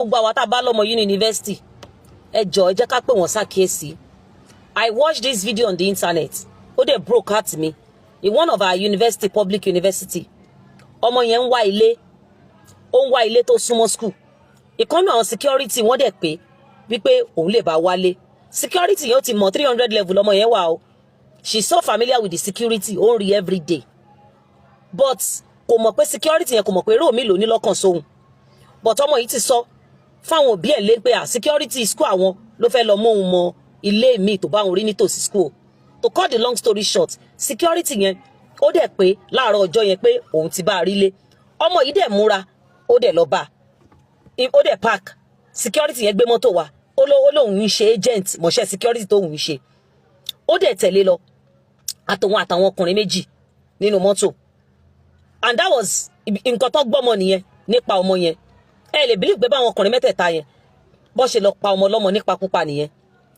gbogbo àwa tá bá lọ́mọ university ẹ jọ̀ọ́ ẹ jẹ́ ká pè wọ́n ṣàkíyèsí. I watched this video on the internet. Ó dẹ̀ broke heart me. In one of our university, public university. Ọmọ yẹn ń wá ilé. Ó ń wá ilé tó súnmọ́ school. Ìkànnì àwọn security wọ́n dẹ̀ pé wípé òun lè bá wálé. Security yẹn ó ti mọ̀ 300 level ọmọ yẹn wà o. She's so familiar with the security. Ó ń rí every day. But kò mọ̀ pé security yẹn kò mọ̀ pé èrò mi lò ní lọ́kàn sóhun. But ọmọ yìí ti sọ fáwọn òbí ẹ̀ lé pé security school àwọn ló fẹ́ lọ mọ́ òun mọ́ ilé mi tó bá òun rí nítòsí school. To cut the long story short, security yẹn ó dẹ̀ pé láàárọ̀ ọjọ́ yẹn pé òun ti bá rí lé. Ọmọ yìí dẹ̀ múra, ó dẹ̀ lọ bá. Ó dẹ̀ park. Security yẹn gbé mọ́tò wá. Ó lóun ń ṣe agent mọ̀ṣẹ́ security tó òun ń ṣe. Ó dẹ̀ tẹ̀lé lọ. Àtòun àtàwọn ọkùnrin méjì nínú mọ́tò. And that was nǹkan tó gbọ́mọ nìyẹn nípa ọmọ yẹn. Ẹ lè believe pé báwọn ọkùnrin mẹ́tẹ̀ẹ̀ta yẹn bó ṣe lọ pa ọmọ lọ́mọ nípa púpa nìyẹn.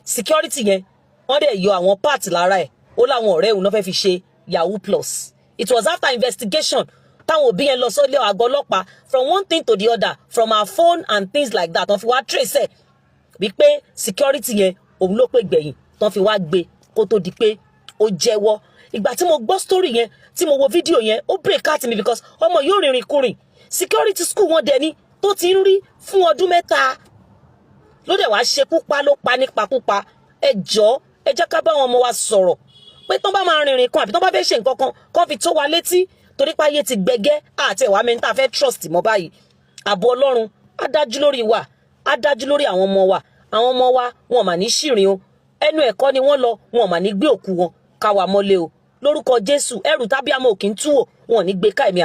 Security yẹn wọ́n dẹ̀ yọ àwọn part lára ẹ̀. Ó láwọn ọ̀rẹ́ òun náà fẹ́ fi ṣe Yahoo Plus. It was after investigation táwọn òbí yẹn lọ sọ́lé àgọ́ ọlọ́pàá from one thing to the other from her phone and things like that. Wọ́n fi wá trace ẹ̀ wípé security yẹn òun ló pè gbẹ̀yìn tán fi wá gbé kó tó di pé ó jẹ́wọ́. Ìgbà tí mo gbọ́ story yẹn tí mo wo fídíò yẹn ó break out mi because ọmọ yóò rìnrìn kúrìn. Security school wọn dẹ̀ ní tó ti ń rí fún ọdún mẹ́ta ló dẹ̀ wá ṣekú pa ló pa nípakúpa. Ẹ jọ̀ọ́ ẹ jẹ́ ká bá àwọn ọmọ wa sọ̀rọ̀ pé tán bá máa rìnrìn kan àbí tán bá fẹ́ ṣe nǹkan kan kán fi tó wa létí torí pé ayé ti gbẹgẹ́ àti ẹ̀wà mẹ́ta fẹ́ trust mọ́ báyìí. Ààbò Ọlọ́run á dájú lórí wa á dájú lórí àwọn ọmọ wa. Àwọn ọmọ wa wọn mà ní ṣìrìn o. Ẹnu ẹ̀kọ́ ni wọ́n lọ wọn mà ní gbé òkú wọn ká wa mọ́lé o. Lórúkọ Jésù ẹrù tábíàmọ́ ò kí ń túwò wọn ní gbé ká èmi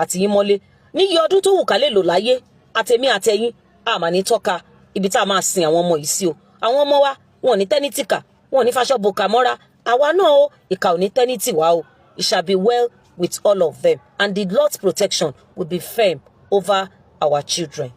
àti yín mọ́lé. Níyì ọdún tó wù ká lè lò láyé àtẹ̀mí àtẹ̀yìn a mà ní tọ́ka ibi tá a máa sin àwọn ọmọ yìí sí o. Àwọn ọmọ wa wọn ní tẹ́nítìkà wọn ní fàṣọ bòkà mọ́ra. Àwa náà o ìkà ò ní tẹ́nítì wá o. It shall be well with all of them and the Lord's protection will be firm over our children.